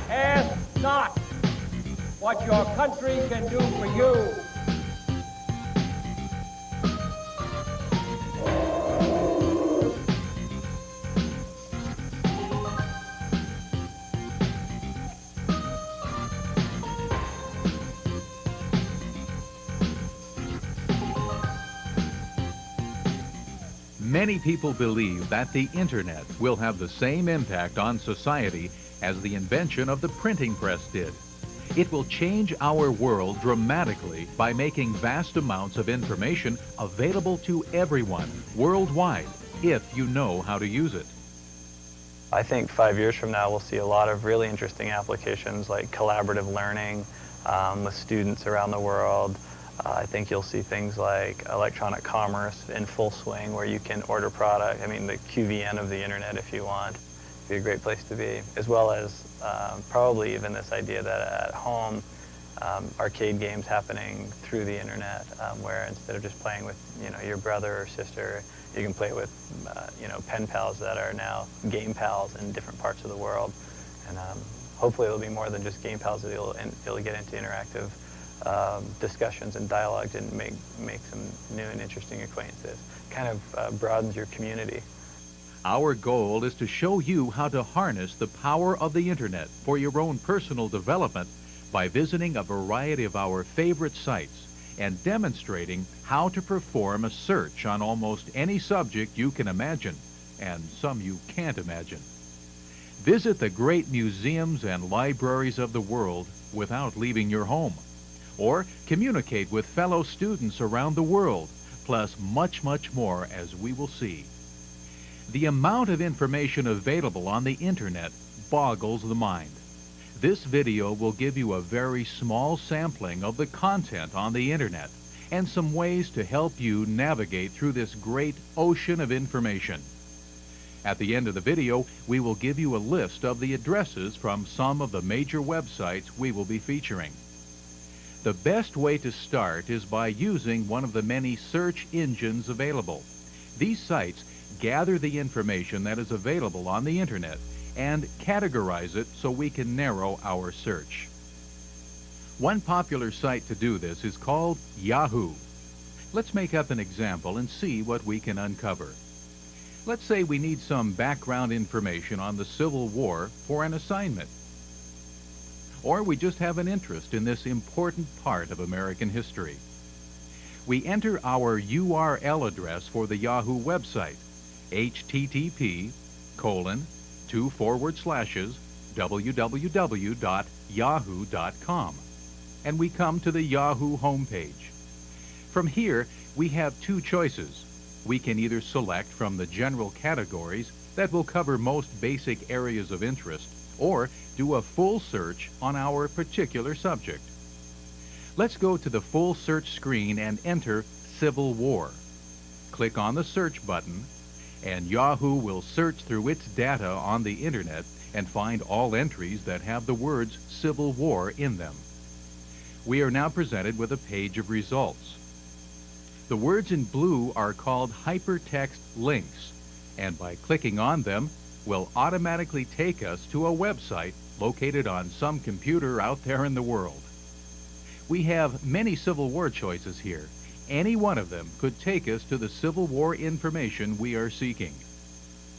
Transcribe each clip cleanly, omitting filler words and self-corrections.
Ask not what your country can do for you. Many people believe that the internet will have the same impact on society as the invention of the printing press did. It will change our world dramatically by making vast amounts of information available to everyone worldwide, if you know how to use it. I think 5 years from now we'll see a lot of really interesting applications like collaborative learning with students around the world. I think you'll see things like electronic commerce in full swing where you can order product. I mean, the QVN of the internet if you want. It'd be a great place to be, as well as probably even this idea that at home, arcade games happening through the internet, where instead of just playing with your brother or sister, you can play with pen pals that are now game pals in different parts of the world. And hopefully it'll be more than just game pals, that it'll get into interactive discussions and dialogues and make some new and interesting acquaintances. Kind of broadens your community. Our goal is to show you how to harness the power of the internet for your own personal development by visiting a variety of our favorite sites and demonstrating how to perform a search on almost any subject you can imagine, and some you can't imagine. Visit the great museums and libraries of the world without leaving your home, or communicate with fellow students around the world, plus much, much more, as we will see. The amount of information available on the internet boggles the mind. This video will give you a very small sampling of the content on the internet and some ways to help you navigate through this great ocean of information. At the end of the video, we will give you a list of the addresses from some of the major websites we will be featuring. The best way to start is by using one of the many search engines available. These sites gather the information that is available on the internet and categorize it so we can narrow our search. One popular site to do this is called Yahoo. Let's make up an example and see what we can uncover. Let's say we need some background information on the Civil War for an assignment. Or we just have an interest in this important part of American history. We enter our URL address for the Yahoo website, http://www.yahoo.com, and we come to the Yahoo homepage. From here, we have two choices. We can either select from the general categories that will cover most basic areas of interest, or do a full search on our particular subject. Let's go to the full search screen and enter Civil War. Click on the search button, and Yahoo will search through its data on the internet and find all entries that have the words Civil War in them. We are now presented with a page of results. The words in blue are called hypertext links, and by clicking on them, will automatically take us to a website located on some computer out there in the world. We have many Civil War choices here. Any one of them could take us to the Civil War information we are seeking.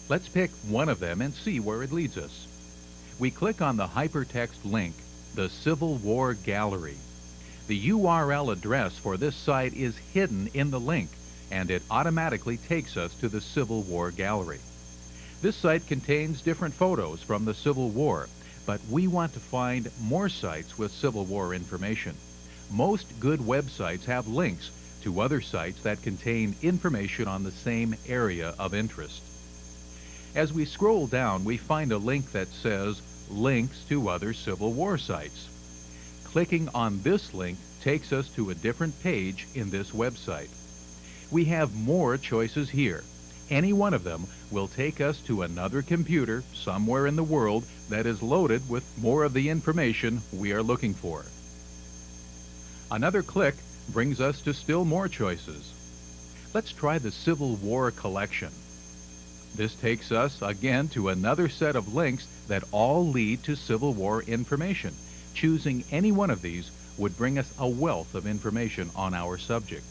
Let's pick one of them and see where it leads us. We click on the hypertext link, the Civil War Gallery. The URL address for this site is hidden in the link, and it automatically takes us to the Civil War Gallery. This site contains different photos from the Civil War, but we want to find more sites with Civil War information. Most good websites have links to other sites that contain information on the same area of interest. As we scroll down, we find a link that says links to other Civil War sites. Clicking on this link takes us to a different page in this website. We have more choices here. Any one of them will take us to another computer somewhere in the world that is loaded with more of the information we are looking for. Another click brings us to still more choices. Let's try the Civil War collection. This takes us again to another set of links that all lead to Civil War information. Choosing any one of these would bring us a wealth of information on our subject.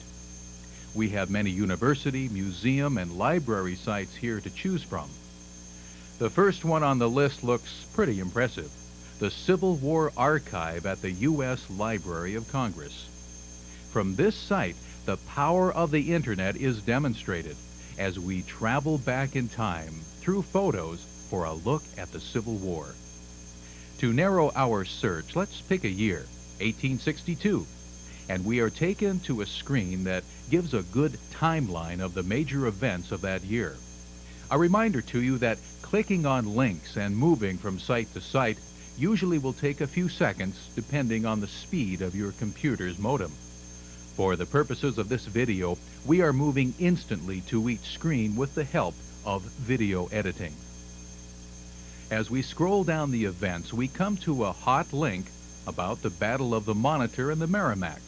We have many university, museum, and library sites here to choose from. The first one on the list looks pretty impressive: the Civil War Archive at the U.S. Library of Congress. From this site, the power of the Internet is demonstrated as we travel back in time through photos for a look at the Civil War. To narrow our search, let's pick a year, 1862, and we are taken to a screen that gives a good timeline of the major events of that year. A reminder to you that clicking on links and moving from site to site usually will take a few seconds depending on the speed of your computer's modem. For the purposes of this video, we are moving instantly to each screen with the help of video editing. As we scroll down the events, we come to a hot link about the Battle of the Monitor and the Merrimack.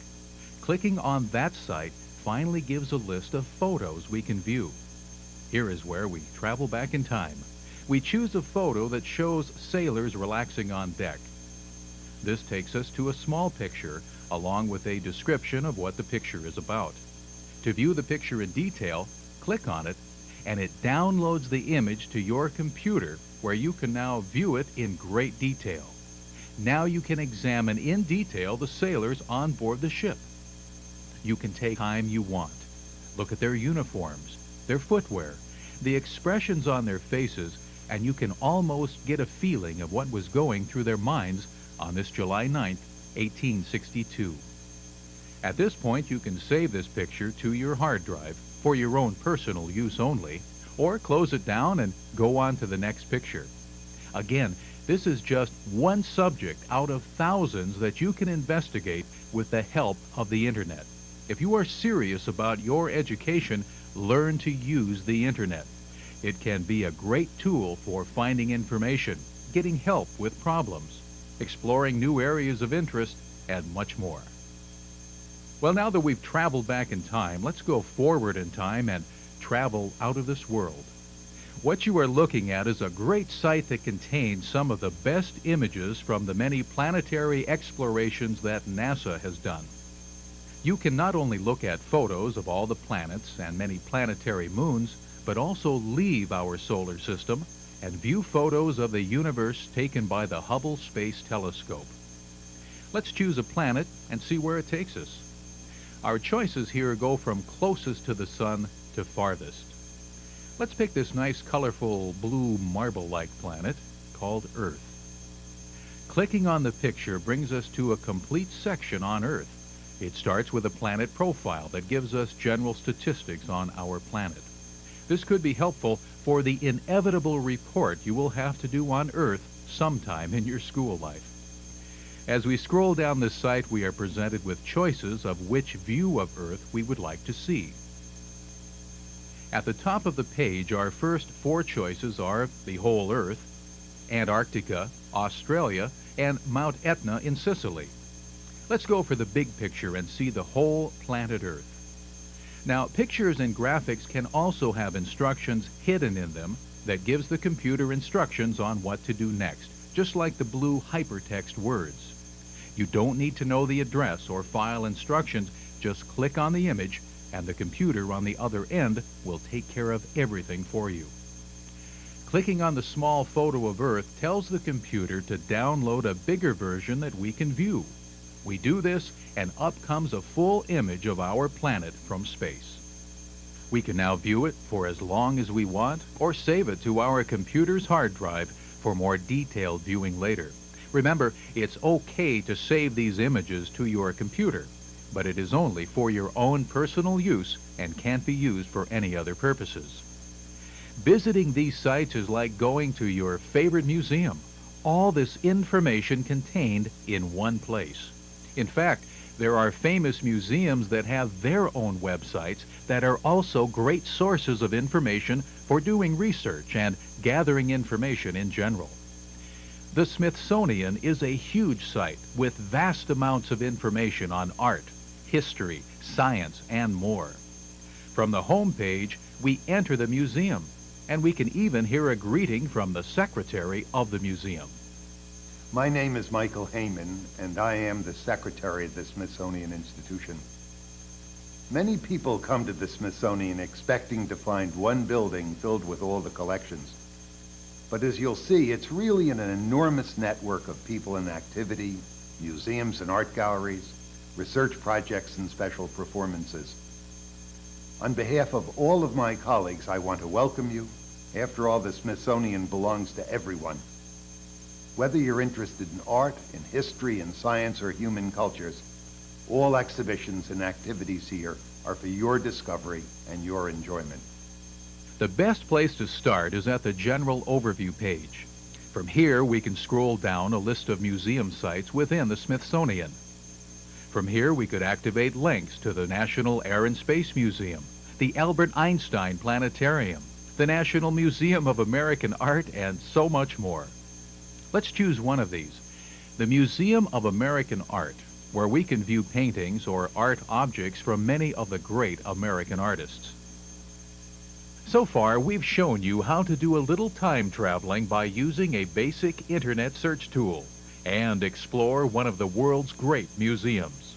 Clicking on that site finally gives a list of photos we can view. Here is where we travel back in time. We choose a photo that shows sailors relaxing on deck. This takes us to a small picture along with a description of what the picture is about. To view the picture in detail, click on it, and it downloads the image to your computer, where you can now view it in great detail. Now you can examine in detail the sailors on board the ship. You can take time you want. Look at their uniforms, their footwear, the expressions on their faces, and you can almost get a feeling of what was going through their minds on this July 9th, 1862. At this point, you can save this picture to your hard drive for your own personal use only, or close it down and go on to the next picture. Again, this is just one subject out of thousands that you can investigate with the help of the Internet. If you are serious about your education, learn to use the Internet. It can be a great tool for finding information, getting help with problems, exploring new areas of interest, and much more. Well, now that we've traveled back in time, let's go forward in time and travel out of this world. What you are looking at is a great site that contains some of the best images from the many planetary explorations that NASA has done. You can not only look at photos of all the planets and many planetary moons, but also leave our solar system and view photos of the universe taken by the Hubble Space Telescope. Let's choose a planet and see where it takes us. Our choices here go from closest to the sun to farthest. Let's pick this nice, colorful, blue marble-like planet called Earth. Clicking on the picture brings us to a complete section on Earth. It starts with a planet profile that gives us general statistics on our planet. This could be helpful for the inevitable report you will have to do on Earth sometime in your school life. As we scroll down this site, we are presented with choices of which view of Earth we would like to see. At the top of the page, our first four choices are the whole Earth, Antarctica, Australia, and Mount Etna in Sicily. Let's go for the big picture and see the whole planet Earth. Now, pictures and graphics can also have instructions hidden in them that gives the computer instructions on what to do next, just like the blue hypertext words. You don't need to know the address or file instructions, just click on the image and the computer on the other end will take care of everything for you. Clicking on the small photo of Earth tells the computer to download a bigger version that we can view. We do this, and up comes a full image of our planet from space. We can now view it for as long as we want, or save it to our computer's hard drive for more detailed viewing later. Remember, it's okay to save these images to your computer, but it is only for your own personal use and can't be used for any other purposes. Visiting these sites is like going to your favorite museum. All this information contained in one place. In fact, there are famous museums that have their own websites that are also great sources of information for doing research and gathering information in general. The Smithsonian is a huge site with vast amounts of information on art, history, science, and more. From the home page, we enter the museum, and we can even hear a greeting from the secretary of the museum. My name is Michael Heyman, and I am the secretary of the Smithsonian Institution. Many people come to the Smithsonian expecting to find one building filled with all the collections. But as you'll see, it's really an enormous network of people and activity, museums and art galleries, research projects and special performances. On behalf of all of my colleagues, I want to welcome you. After all, the Smithsonian belongs to everyone. Whether you're interested in art, in history, in science, or human cultures, all exhibitions and activities here are for your discovery and your enjoyment. The best place to start is at the General Overview page. From here, we can scroll down a list of museum sites within the Smithsonian. From here, we could activate links to the National Air and Space Museum, the Albert Einstein Planetarium, the National Museum of American Art, and so much more. Let's choose one of these. The Museum of American Art, where we can view paintings or art objects from many of the great American artists. So far, we've shown you how to do a little time traveling by using a basic internet search tool and explore one of the world's great museums.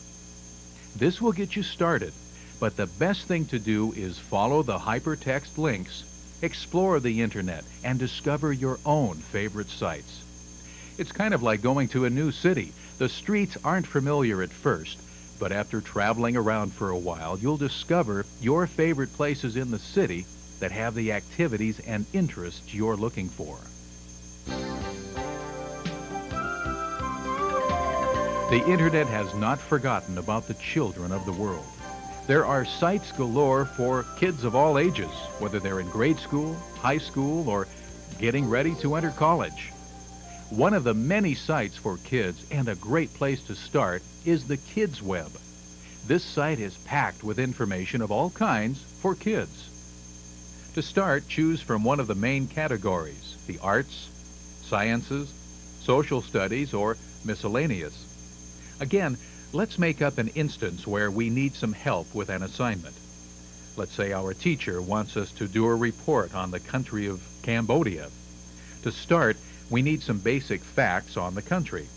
This will get you started, but the best thing to do is follow the hypertext links, explore the internet, and discover your own favorite sites. It's kind of like going to a new city. The streets aren't familiar at first, but after traveling around for a while, you'll discover your favorite places in the city that have the activities and interests you're looking for. The internet has not forgotten about the children of the world. There are sites galore for kids of all ages, whether they're in grade school, high school, or getting ready to enter college. One of the many sites for kids, and a great place to start, is the Kids Web. This site is packed with information of all kinds for kids. To start, choose from one of the main categories, the arts, sciences, social studies, or miscellaneous. Again, let's make up an instance where we need some help with an assignment. Let's say our teacher wants us to do a report on the country of Cambodia. To start, we need some basic facts on the country.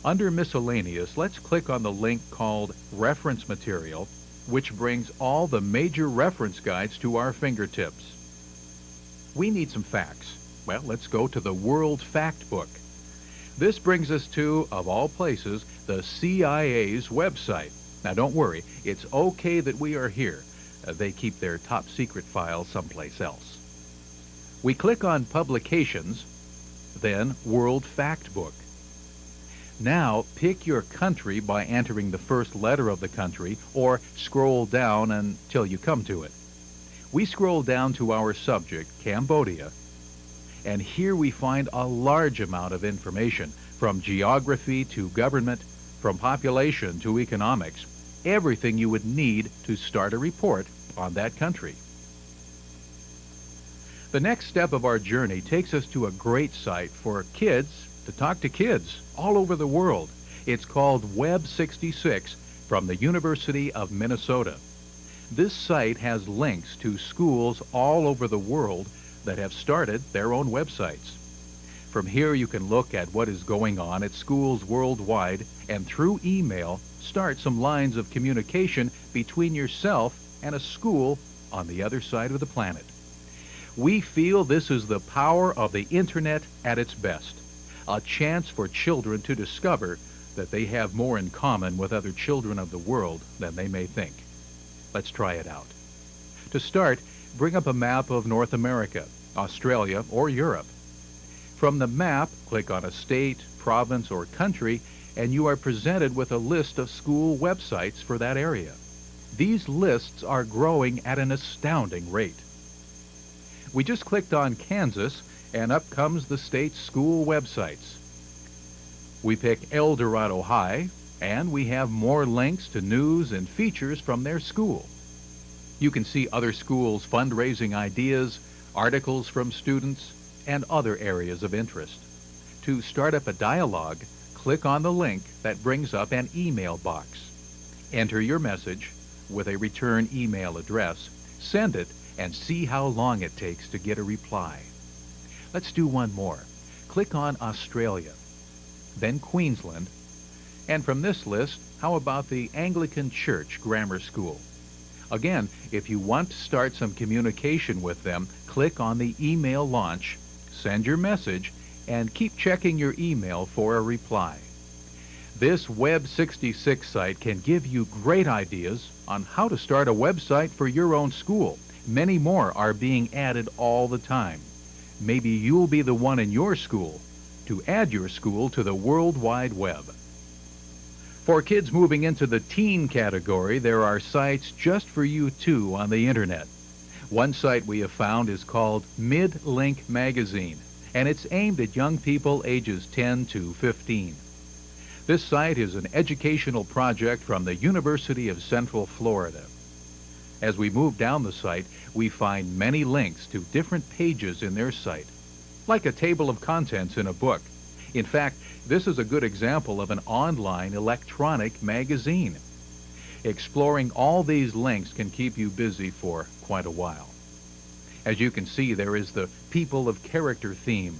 Under miscellaneous, let's click on the link called Reference Material, which brings all the major reference guides to our fingertips. We need some facts. Well, let's go to the World Fact Book. This brings us to, of all places, the CIA's website. Now don't worry, it's okay that we are here. They keep their top secret files someplace else. We click on Publications, then World Fact Book. Now pick your country by entering the first letter of the country, or scroll down until you come to it. We scroll down to our subject, Cambodia, and here we find a large amount of information, from geography to government, from population to economics, everything you would need to start a report on that country. The next step of our journey takes us to a great site for kids to talk to kids all over the world. It's called Web 66 from the University of Minnesota. This site has links to schools all over the world that have started their own websites. From here you can look at what is going on at schools worldwide, and through email start some lines of communication between yourself and a school on the other side of the planet. We feel this is the power of the internet at its best, a chance for children to discover that they have more in common with other children of the world than they may think. Let's try it out. To start, bring up a map of North America, Australia, or Europe. From the map, click on a state, province, or country, and you are presented with a list of school websites for that area. These lists are growing at an astounding rate. We just clicked on Kansas, and up comes the state's school websites. We pick El Dorado High, and we have more links to news and features from their school. You can see other schools' fundraising ideas, articles from students, and other areas of interest. To start up a dialogue, click on the link that brings up an email box. Enter your message with a return email address, send it, and see how long it takes to get a reply. Let's do one more. Click on Australia, then Queensland, and from this list, how about the Anglican Church Grammar School? Again, if you want to start some communication with them, click on the email launch, send your message, and keep checking your email for a reply. This Web 66 site can give you great ideas on how to start a website for your own school. Many more are being added all the time. Maybe you'll be the one in your school to add your school to the World Wide Web. For kids moving into the teen category, there are sites just for you too on the internet. One site we have found is called Mid-Link Magazine, and it's aimed at young people ages 10 to 15. This site is an educational project from the University of Central Florida. As we move down the site, we find many links to different pages in their site, like a table of contents in a book. In fact, this is a good example of an online electronic magazine. Exploring all these links can keep you busy for quite a while. As you can see, there is the People of Character theme,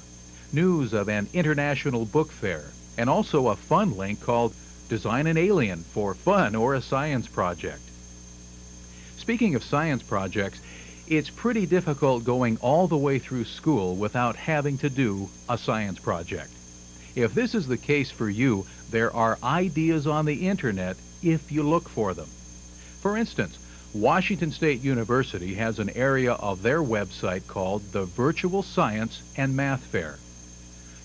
news of an international book fair, and also a fun link called Design an Alien for fun or a science project. Speaking of science projects, it's pretty difficult going all the way through school without having to do a science project. If this is the case for you, there are ideas on the internet if you look for them. For instance, Washington State University has an area of their website called the Virtual Science and Math Fair.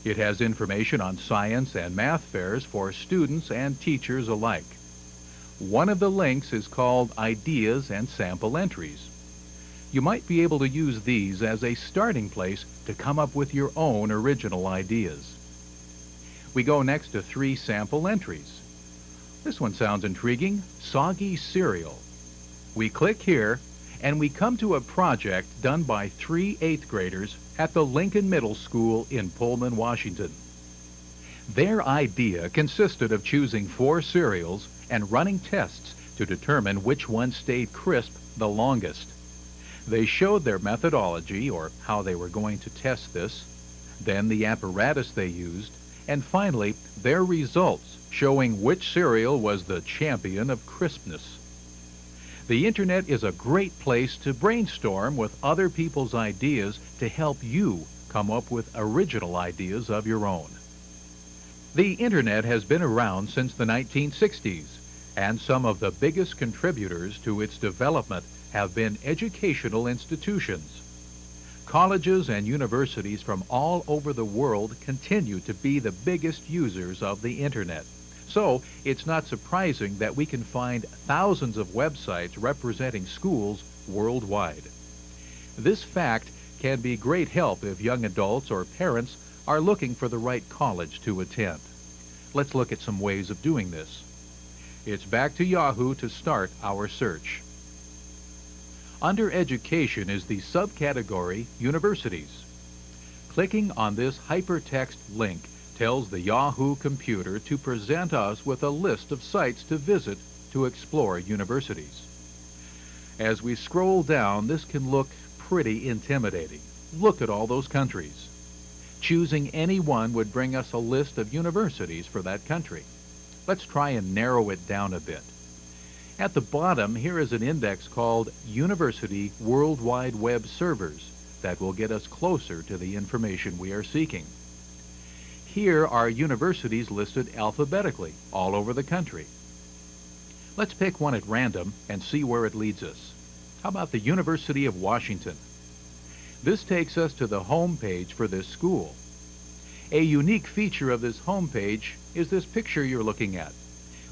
It has information on science and math fairs for students and teachers alike. One of the links is called Ideas and Sample Entries. You might be able to use these as a starting place to come up with your own original ideas. We go next to 3 sample entries. This one sounds intriguing, soggy cereal. We click here and we come to a project done by 3 8th graders at the Lincoln Middle School in Pullman, Washington. Their idea consisted of choosing 4 cereals and running tests to determine which one stayed crisp the longest. They showed their methodology, or how they were going to test this, then the apparatus they used, and finally their results showing which cereal was the champion of crispness. The internet is a great place to brainstorm with other people's ideas to help you come up with original ideas of your own. The internet has been around since the 1960s, and some of the biggest contributors to its development have been educational institutions. Colleges and universities from all over the world continue to be the biggest users of the internet. So it's not surprising that we can find thousands of websites representing schools worldwide. This fact can be great help if young adults or parents are looking for the right college to attend. Let's look at some ways of doing this. It's back to Yahoo to start our search. Under Education is the subcategory Universities. Clicking on this hypertext link tells the Yahoo computer to present us with a list of sites to visit to explore universities. As we scroll down, this can look pretty intimidating. Look at all those countries. Choosing any one would bring us a list of universities for that country. Let's try and narrow it down a bit. At the bottom, here is an index called University World Wide Web Servers that will get us closer to the information we are seeking. Here are universities listed alphabetically all over the country. Let's pick one at random and see where it leads us. How about the University of Washington? This takes us to the home page for this school. A unique feature of this home page is this picture you're looking at.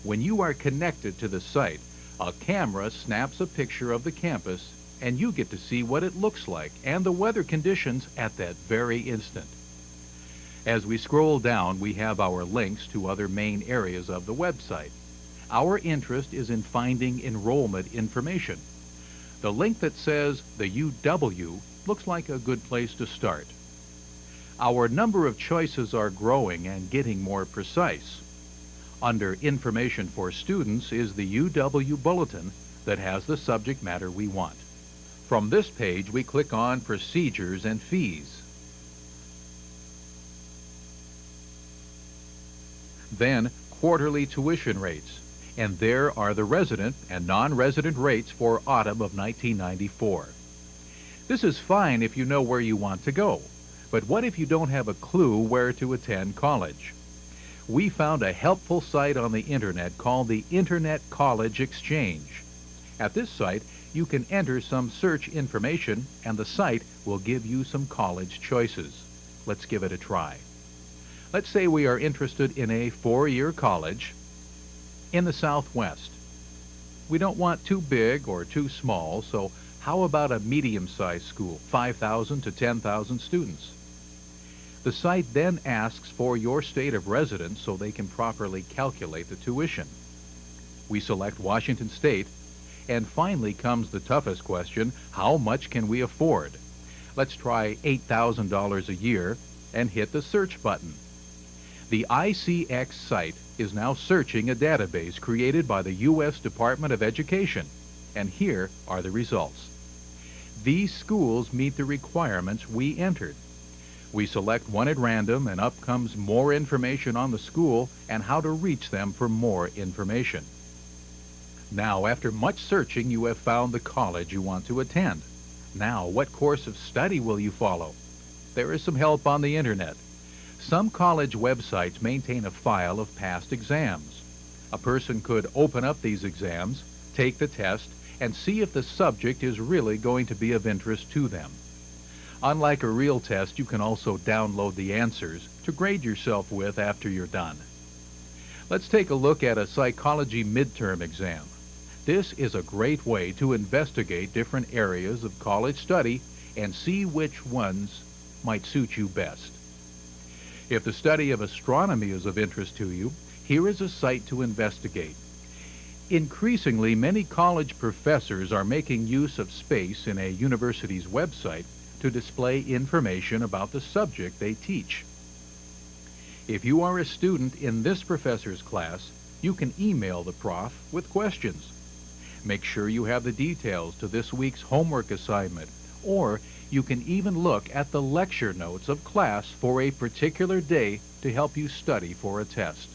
When you are connected to the site, a camera snaps a picture of the campus and you get to see what it looks like and the weather conditions at that very instant. As we scroll down, we have our links to other main areas of the website. Our interest is in finding enrollment information. The link that says the UW looks like a good place to start. Our number of choices are growing and getting more precise. Under Information for Students is the UW Bulletin that has the subject matter we want. From this page, we click on Procedures and Fees. Then, Quarterly Tuition Rates, and there are the resident and non-resident rates for autumn of 1994. This is fine if you know where you want to go, but what if you don't have a clue where to attend college? We found a helpful site on the internet called the Internet College Exchange. At this site, you can enter some search information and the site will give you some college choices. Let's give it a try. Let's say we are interested in a 4-year college in the Southwest. We don't want too big or too small, so how about a medium-sized school, 5,000 to 10,000 students? The site then asks for your state of residence so they can properly calculate the tuition. We select Washington State, and finally comes the toughest question: how much can we afford? Let's try $8,000 a year and hit the search button. The ICX site is now searching a database created by the U.S. Department of Education, and here are the results. These schools meet the requirements we entered. We select one at random, and up comes more information on the school and how to reach them for more information. Now, after much searching, you have found the college you want to attend. Now, what course of study will you follow? There is some help on the internet. Some college websites maintain a file of past exams. A person could open up these exams, take the test, and see if the subject is really going to be of interest to them. Unlike a real test, you can also download the answers to grade yourself with after you're done. Let's take a look at a psychology midterm exam. This is a great way to investigate different areas of college study and see which ones might suit you best. If the study of astronomy is of interest to you, here is a site to investigate. Increasingly, many college professors are making use of space in a university's website to display information about the subject they teach. If you are a student in this professor's class, you can email the prof with questions. Make sure you have the details to this week's homework assignment, or you can even look at the lecture notes of class for a particular day to help you study for a test.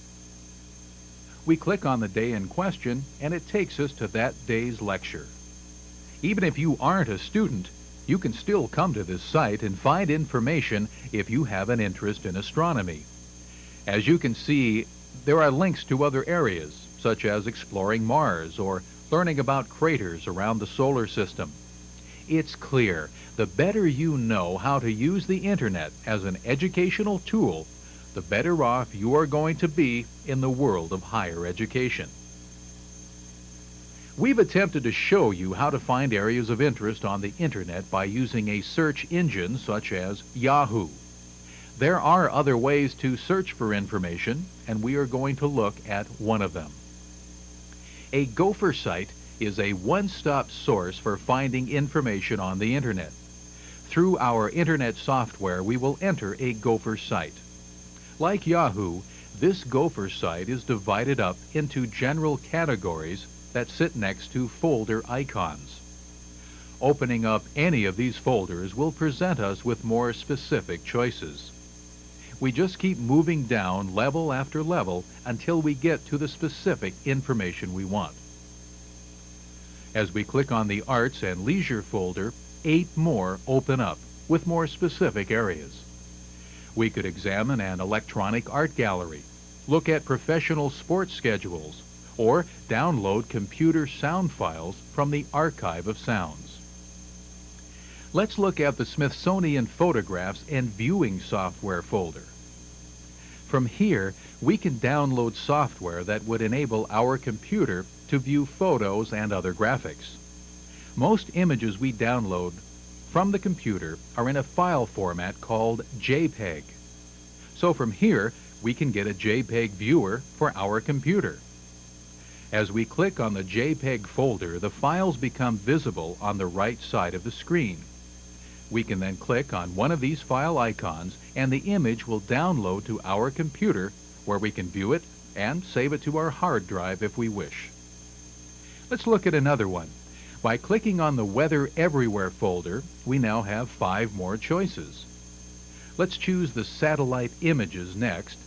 We click on the day in question, and it takes us to that day's lecture. Even if you aren't a student, you can still come to this site and find information if you have an interest in astronomy. As you can see, there are links to other areas, such as exploring Mars or learning about craters around the solar system. It's clear, the better you know how to use the internet as an educational tool, the better off you are going to be in the world of higher education. We've attempted to show you how to find areas of interest on the internet by using a search engine such as Yahoo. There are other ways to search for information, and we are going to look at one of them. A Gopher site is a one-stop source for finding information on the internet. Through our internet software, we will enter a Gopher site. Like Yahoo, this Gopher site is divided up into general categories that sit next to folder icons. Opening up any of these folders will present us with more specific choices. We just keep moving down level after level until we get to the specific information we want. As we click on the Arts and Leisure folder, 8 more open up with more specific areas. We could examine an electronic art gallery, look at professional sports schedules, or download computer sound files from the Archive of Sounds. Let's look at the Smithsonian Photographs and Viewing Software folder. From here, we can download software that would enable our computer to view photos and other graphics. Most images we download from the computer are in a file format called JPEG. So from here, we can get a JPEG viewer for our computer. As we click on the JPEG folder, the files become visible on the right side of the screen. We can then click on one of these file icons and the image will download to our computer where we can view it and save it to our hard drive if we wish. Let's look at another one. By clicking on the Weather Everywhere folder, we now have 5 more choices. Let's choose the satellite images next.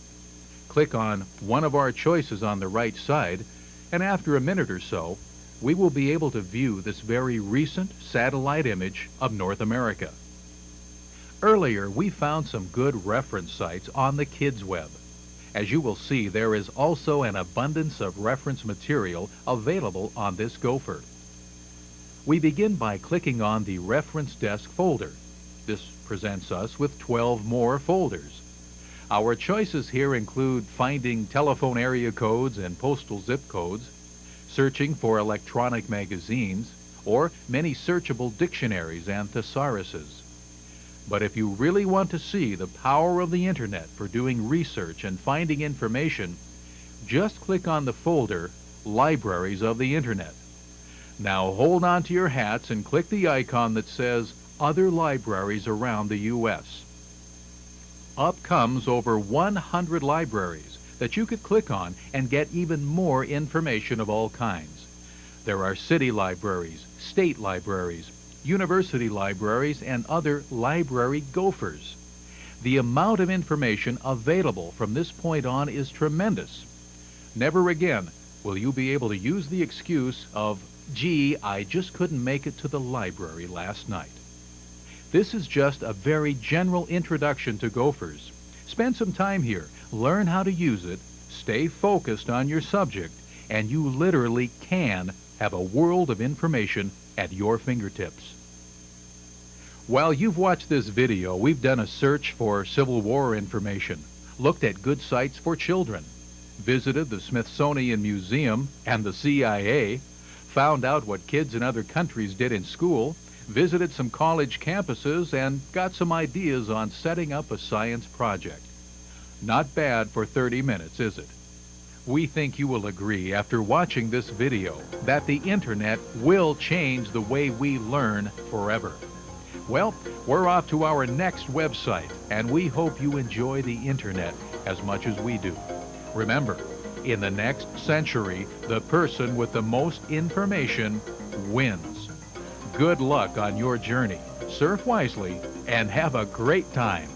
Click on one of our choices on the right side, and after a minute or so, we will be able to view this very recent satellite image of North America. Earlier, we found some good reference sites on the Kids Web. As you will see, there is also an abundance of reference material available on this gopher. We begin by clicking on the Reference Desk folder. This presents us with 12 more folders. Our choices here include finding telephone area codes and postal zip codes, searching for electronic magazines, or many searchable dictionaries and thesauruses. But if you really want to see the power of the Internet for doing research and finding information, just click on the folder Libraries of the Internet. Now hold on to your hats and click the icon that says Other Libraries around the U.S. Up comes over 100 libraries that you could click on and get even more information of all kinds. There are city libraries, state libraries, university libraries, and other library gophers. The amount of information available from this point on is tremendous. Never again will you be able to use the excuse of, "Gee, I just couldn't make it to the library last night." This is just a very general introduction to gophers. Spend some time here, learn how to use it, stay focused on your subject, and you literally can have a world of information at your fingertips. While you've watched this video, we've done a search for Civil War information, looked at good sites for children, visited the Smithsonian Museum and the CIA, found out what kids in other countries did in school, visited some college campuses, and got some ideas on setting up a science project. Not bad for 30 minutes, is it? We think you will agree after watching this video that the Internet will change the way we learn forever. Well, we're off to our next website, and we hope you enjoy the Internet as much as we do. Remember, in the next century, the person with the most information wins. Good luck on your journey. Surf wisely and have a great time.